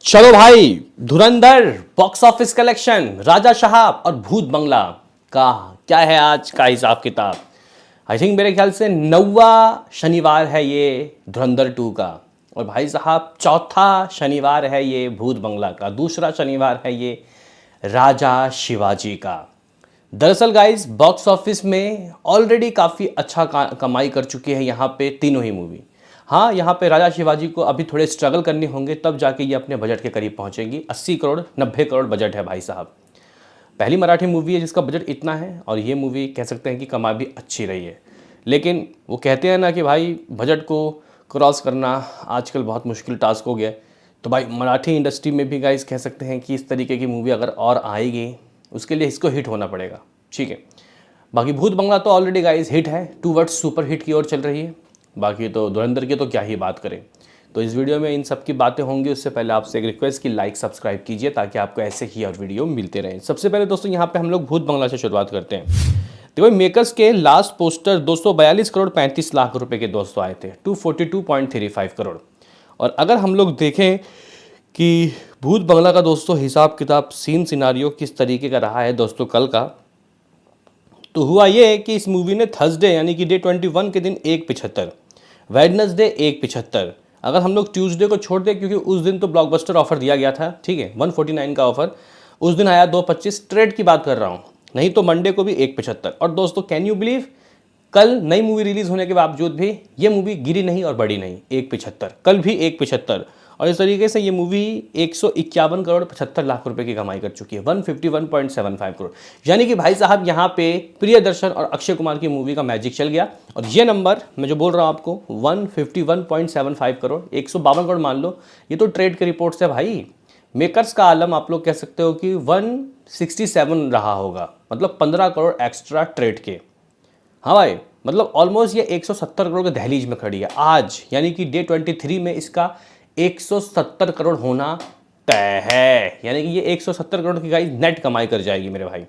चलो भाई, धुरंधर box office collection, राजा साहब और भूत बंगला का क्या है आज का हिसाब किताब। आई थिंक मेरे ख्याल से 9वां शनिवार है ये धुरंधर 2 का, और भाई साहब चौथा शनिवार है ये भूत बंगला का, दूसरा शनिवार है ये राजा शिवाजी का। दरअसल गाइस बॉक्स ऑफिस में ऑलरेडी काफ़ी अच्छा कमाई कर चुकी है यहाँ पे तीनों ही मूवी। हाँ, यहाँ पे राजा शिवाजी को अभी थोड़े स्ट्रगल करने होंगे, तब जाके ये अपने बजट के करीब पहुँचेंगी। 80 करोड़ 90 करोड़ बजट है भाई साहब। पहली मराठी मूवी है जिसका बजट इतना है, और ये मूवी कह सकते हैं कि कमाई भी अच्छी रही है। लेकिन वो कहते हैं ना कि भाई बजट को क्रॉस करना आजकल बहुत मुश्किल टास्क हो गया है। तो भाई मराठी इंडस्ट्री में भी गाइस कह सकते हैं कि इस तरीके की मूवी अगर और आएगी, उसके लिए इसको हिट होना पड़ेगा। ठीक है, बाकी भूत बंगला तो ऑलरेडी गाइस हिट है, 2 वर्ड्स सुपर हिट की ओर चल रही है। बाकी तो धुरंधर की तो क्या ही बात करें। तो इस वीडियो में इन सब की बातें होंगी, उससे पहले आपसे एक रिक्वेस्ट कि लाइक सब्सक्राइब कीजिए ताकि आपको ऐसे ही और वीडियो मिलते रहें। सबसे पहले दोस्तों यहाँ पे हम लोग भूत बंगला से शुरुआत करते हैं। देखो मेकर्स के लास्ट पोस्टर 242 करोड़ 35 लाख रुपए के दोस्तों आए थे, 242.35 करोड़। और अगर हम लोग देखें कि भूत बंगला का दोस्तों हिसाब किताब सीन सिनारियो किस तरीके का रहा है दोस्तों कल का, तो हुआ ये कि इस मूवी ने थर्सडे यानी कि डे 21 के दिन 1.75, वेडनेसडे 1.75, अगर हम लोग ट्यूसडे को छोड़ दें क्योंकि उस दिन तो ब्लॉकबस्टर ऑफर दिया गया था, ठीक है, 149 का ऑफर उस दिन आया, 2.25 ट्रेड की बात कर रहा हूँ, नहीं तो मंडे को भी 1.75। और दोस्तों कैन यू बिलीव, कल नई मूवी रिलीज होने के बावजूद भी ये मूवी गिरी नहीं और बढ़ी नहीं, 1.75, कल भी 1.75। और इस तरीके से ये मूवी 151 करोड़ 75 लाख रुपए की कमाई कर चुकी है, 151.75 करोड़। यानी कि भाई साहब यहाँ पे प्रियदर्शन और अक्षय कुमार की मूवी का मैजिक चल गया। और ये नंबर मैं जो बोल रहा हूँ आपको 151.75 करोड़, 152 करोड़ मान लो, ये तो ट्रेड के रिपोर्ट से भाई मेकर्स का आलम आप लोग कह सकते हो कि 167 रहा होगा, मतलब 15 करोड़ एक्स्ट्रा ट्रेड के। हाँ भाई, मतलब ऑलमोस्ट ये 170 करोड़ के दहलीज में खड़ी है आज, यानी कि डे 23 में इसका 170 करोड़ होना तय है। यानी कि ये 170 करोड़ की गाइस नेट कमाई कर जाएगी मेरे भाई।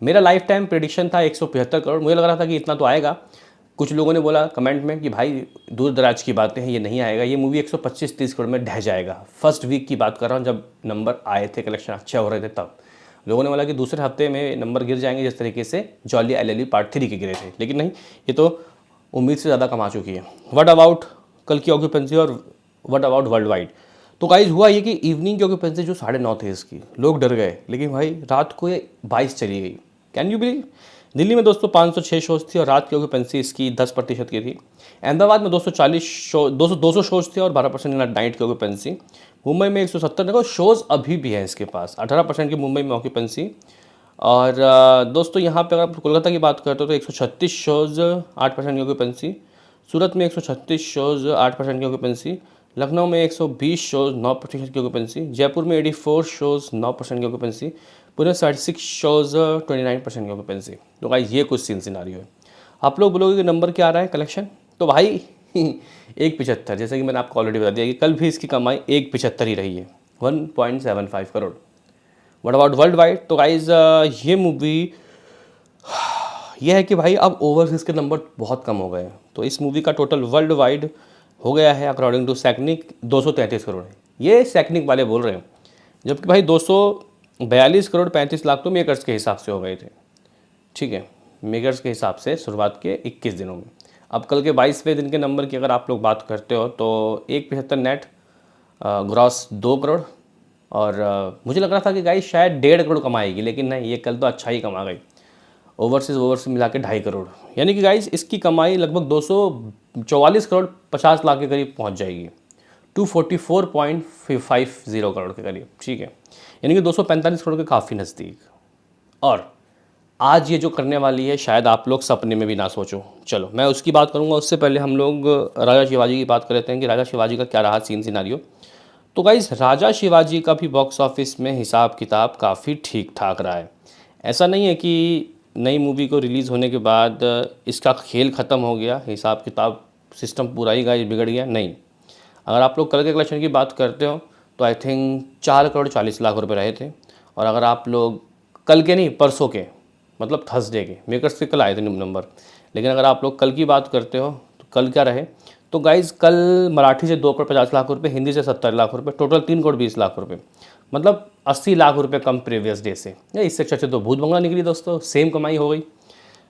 मेरा लाइफ टाइम प्रेडिक्शन था 175 करोड़, मुझे लग रहा था कि इतना तो आएगा। कुछ लोगों ने बोला कमेंट में कि भाई दूर दराज की बातें हैं, ये नहीं आएगा, ये मूवी 125-30 करोड़ में ढह जाएगा। फर्स्ट वीक की बात कर रहा हूँ, जब नंबर आए थे, कलेक्शन अच्छे हो रहे थे, तब लोगों ने बोला कि दूसरे हफ्ते में नंबर गिर जाएंगे जिस तरीके से जॉली एलएलबी पार्ट 3 के गिरे थे। लेकिन नहीं, ये तो उम्मीद से ज़्यादा कमा चुकी है। व्हाट अबाउट कल की ऑक्यूपेंसी और व्हाट अबाउट वर्ल्ड वाइड। तो गाइज हुआ ये कि इवनिंग की ऑक्यूपेंसी जो 9.5 थे इसकी, लोग डर गए, लेकिन भाई रात को ये 22 चली गई। Can you believe. दिल्ली में दोस्तों 506 शोज़ थी और रात की ऑक्यूपेंसी इसकी 10% की थी। अहमदाबाद में 240 शो 200 शोज़ थे और 12% नाइट की ऑक्यूपेंसी। मुंबई में 170, देखो शोज़ अभी भी है इसके पास, 18% की मुंबई में ऑक्यूपेंसी। और दोस्तों यहाँ पे अगर आप कोलकाता की बात करते हो तो 136 शोज़ 8% की ऑक्यूपेंसी, सूरत में 136 शोज़ 8% की ऑक्यूपेंसी, लखनऊ में 120 शोज़ 9% की ऑक्यूपेंसी, जयपुर में 84 शोज़ 9% की ऑक्यूपेंसी, पुणे 36 शोज़ 29% की ऑक्यूपेंसी। तो भाई ये कुछ सीन सिनारियो है। आप लोग बोलोगे कि नंबर क्या आ रहा है कलेक्शन, तो भाई 1.75, जैसे कि मैंने आपको ऑलरेडी बता दिया कि कल भी इसकी कमाई 1.75 ही रही है, 1.75 crore. What about world wide, तो गाइज ये मूवी ये है कि भाई अब ओवरसीज के नंबर बहुत कम हो गए हैं, तो इस मूवी का टोटल वर्ल्ड वाइड हो गया है अकॉर्डिंग टू सैकनिक 233 करोड़ है। ये सैकनिक वाले बोल रहे हैं, जबकि भाई 242 करोड़ 35 लाख तो मेकर्स के हिसाब से हो गए थे। ठीक है, मेकर्स के हिसाब से शुरुआत के 21 दिनों में। अब कल के 22वें दिन के नंबर की अगर आप लोग बात करते हो तो 1.75 नेट, ग्रॉस 2 करोड़। और मुझे लग रहा था कि गाइस शायद 1.5 करोड़ कमाएगी, लेकिन नहीं, ये कल तो अच्छा ही कमा गई। ओवरसीज मिला के 2.5 करोड़, यानी कि गाइस इसकी कमाई लगभग 244 करोड़ 50 लाख के करीब पहुंच जाएगी, 244.50 करोड़ के करीब। ठीक है, यानी कि 245 करोड़ के काफ़ी नज़दीक। और आज ये जो करने वाली है शायद आप लोग सपने में भी ना सोचो। चलो मैं उसकी बात करूँगा, उससे पहले हम लोग राजा शिवाजी की बात कर लेते हैं कि राजा शिवाजी का क्या रहा सीन सिनारियो। तो गाइस राजा शिवाजी का भी बॉक्स ऑफिस में हिसाब किताब काफ़ी ठीक ठाक रहा है। ऐसा नहीं है कि नई मूवी को रिलीज़ होने के बाद इसका खेल ख़त्म हो गया, हिसाब किताब सिस्टम पूरा ही गाइस बिगड़ गया, नहीं। अगर आप लोग कल के कलेक्शन की बात करते हो तो आई थिंक 4 करोड़ 40 लाख रुपए रहे थे। और अगर आप लोग कल के नहीं, परसों के, मतलब थर्सडे के, मेकर्स के कल आए थे नंबर, लेकिन अगर आप लोग कल की बात करते हो तो कल क्या रहे, तो गाइज कल मराठी से 2 करोड़ 50 लाख रुपए, हिंदी से 70 लाख रुपए, टोटल 3 करोड़ 20 लाख रुपए, मतलब 80 लाख रुपए कम प्रीवियस डे से। या इससे अच्छे तो भूत बंगला निकली दोस्तों, सेम कमाई हो गई।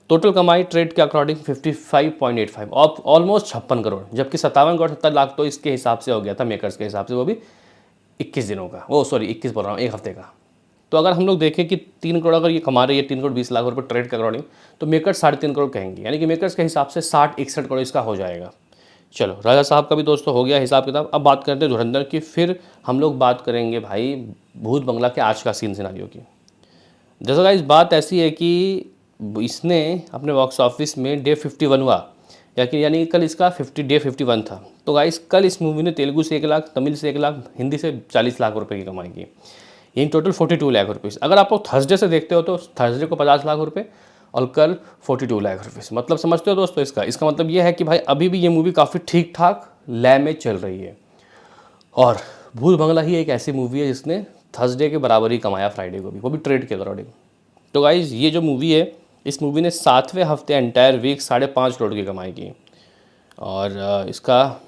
टोटल कमाई ट्रेड के अकॉर्डिंग 55.85 और ऑलमोस्ट 56 करोड़, जबकि 57 करोड़ 70 लाख तो इसके हिसाब से हो गया था, मेकर्स के हिसाब से, वो भी 21 दिनों का, वो सॉरी 21 बोल रहा हूँ, एक हफ्ते का। तो अगर हम लोग देखें कि 3 करोड़ अगर ये कमा रही है 3 करोड़ 20 लाख रुपए ट्रेड के अकॉर्डिंग, तो मेकर्स 3.5 करोड़ कहेंगे, यानी कि मेकर्स के हिसाब से 60-61 करोड़ इसका हो जाएगा। चलो राजा साहब का भी दोस्तों हो गया हिसाब किताब। अब बात करते हैं धुरंधर की, फिर हम लोग बात करेंगे भाई भूत बंगला के आज का सीन सिनारियो की। जैसा गाइस बात ऐसी है कि इसने अपने बॉक्स ऑफिस में डे 51 हुआ, यानी कि कल इसका डे 51 था। तो गाइस कल इस मूवी ने तेलुगु से 1 लाख, तमिल से 1 लाख, हिंदी से 40 लाख रुपए की कमाई की, इन टोटल 42 लाख रुपीज़। अगर आप लोग थर्सडे से देखते हो तो थर्सडे को 50 लाख रुपए और कल 42 लाख रुपीज़, मतलब समझते हो दोस्तों इसका मतलब ये है कि भाई अभी भी ये मूवी काफ़ी ठीक ठाक लय में चल रही है। और भूत बंगला ही एक ऐसी मूवी है जिसने थर्सडे के बराबर ही कमाया फ्राइडे को भी, वो भी ट्रेड के अकॉर्डिंग। तो गाइज ये जो मूवी है, इस मूवी ने 7वें हफ्ते एंटायर वीक 5.5 करोड़ की कमाई की। और इसका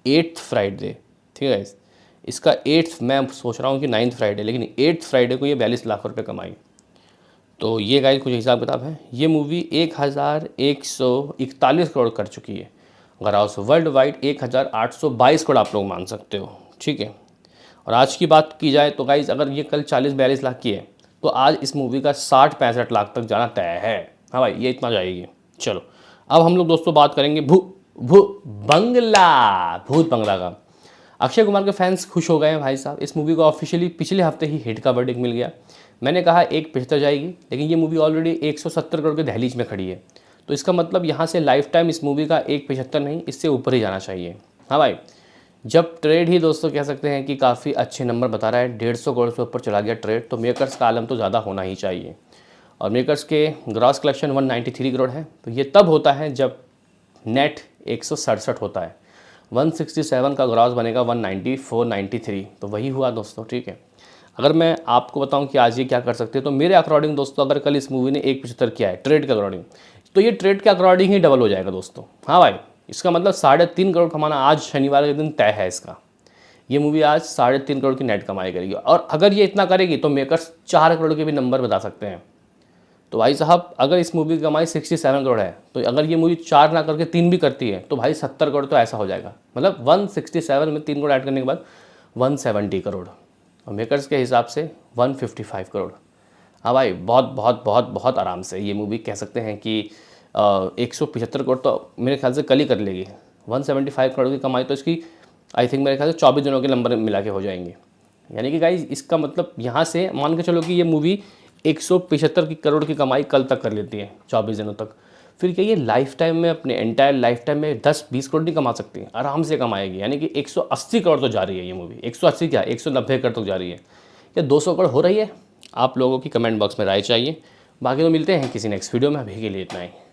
8th फ्राइडे, ठीक है गाइज, इसका 8th, मैं सोच रहा हूँ कि 9th फ्राइडे, लेकिन 8th फ्राइडे को ये 42 लाख रुपए कमाई। तो ये गाइज कुछ हिसाब किताब है। ये मूवी 1141 करोड़ कर चुकी है ग्रॉस, वर्ल्ड वाइड 1822 करोड़ आप लोग मान सकते हो, ठीक है। और आज की बात की जाए तो गाइज अगर ये कल 40-42 लाख की है, तो आज इस मूवी का 60-65 लाख तक जाना तय है। हाँ भाई ये इतना जाएगी। चलो अब हम लोग दोस्तों बात करेंगे भूत बंगला का। अक्षय कुमार के फैंस खुश हो गए हैं भाई साहब, इस मूवी को ऑफिशियली पिछले हफ्ते ही हिट का वर्डिक्ट मिल गया। मैंने कहा 175 जाएगी, लेकिन ये मूवी ऑलरेडी 170 करोड़ के दहलीज में खड़ी है। तो इसका मतलब यहाँ से लाइफ टाइम इस मूवी का 175 नहीं, इससे ऊपर ही जाना चाहिए। हाँ भाई, जब ट्रेड ही दोस्तों कह सकते हैं कि काफ़ी अच्छे नंबर बता रहा है, 150 करोड़ से ऊपर चला गया ट्रेड, तो मेकर्स का आलम तो ज़्यादा होना ही चाहिए। और मेकर्स के ग्रॉस कलेक्शन 193 करोड़ है। तो ये तब होता है जब नेट 167 होता है, 167 का ग्रॉस बनेगा 194-93, तो वही हुआ दोस्तों, ठीक है। अगर मैं आपको बताऊं कि आज ये क्या कर सकते हैं, तो मेरे अकॉर्डिंग दोस्तों अगर कल इस मूवी ने 175 किया है ट्रेड के अकॉर्डिंग, तो ये ट्रेड के अकॉर्डिंग ही डबल हो जाएगा दोस्तों। हाँ भाई, इसका मतलब 3.5 करोड़ कमाना आज शनिवार के दिन तय है इसका। ये मूवी आज 3.5 करोड़ की नेट कमाई करेगी, और अगर ये इतना करेगी तो मेकर्स 4 करोड़ के भी नंबर बता सकते हैं। तो भाई साहब अगर इस मूवी की कमाई 67 करोड़ है, तो अगर ये मूवी 4 ना करके 3 भी करती है, तो भाई 70 करोड़ तो ऐसा हो जाएगा। मतलब 167 में 3 करोड़ ऐड करने के बाद 170 करोड़, और मेकर्स के हिसाब से 155 करोड़। हाँ भाई, बहुत बहुत बहुत बहुत आराम से ये मूवी कह सकते हैं कि 175 करोड़ तो मेरे ख्याल से कल ही कर लेगी। 175 करोड़ की कमाई तो इसकी आई थिंक मेरे ख्याल से 24 दिनों के नंबर मिला के हो जाएंगे। यानी कि गाइज इसका मतलब यहाँ से मान के चलो कि ये मूवी 175 करोड़ की कमाई कल तक कर लेती है 24 दिनों तक, फिर क्या ये लाइफ टाइम में, अपने एंटायर लाइफ टाइम में 10-20 करोड़ नहीं कमा सकती? आराम से कमाएगी। यानी कि 180 करोड़ तो जा रही है ये मूवी, 180 क्या 190 करोड़ तक जा रही है, या 200 करोड़ हो रही है? आप लोगों की कमेंट बॉक्स में राय चाहिए। बाकी तो मिलते हैं किसी नेक्स्ट वीडियो में, अभी के लिए इतना ही।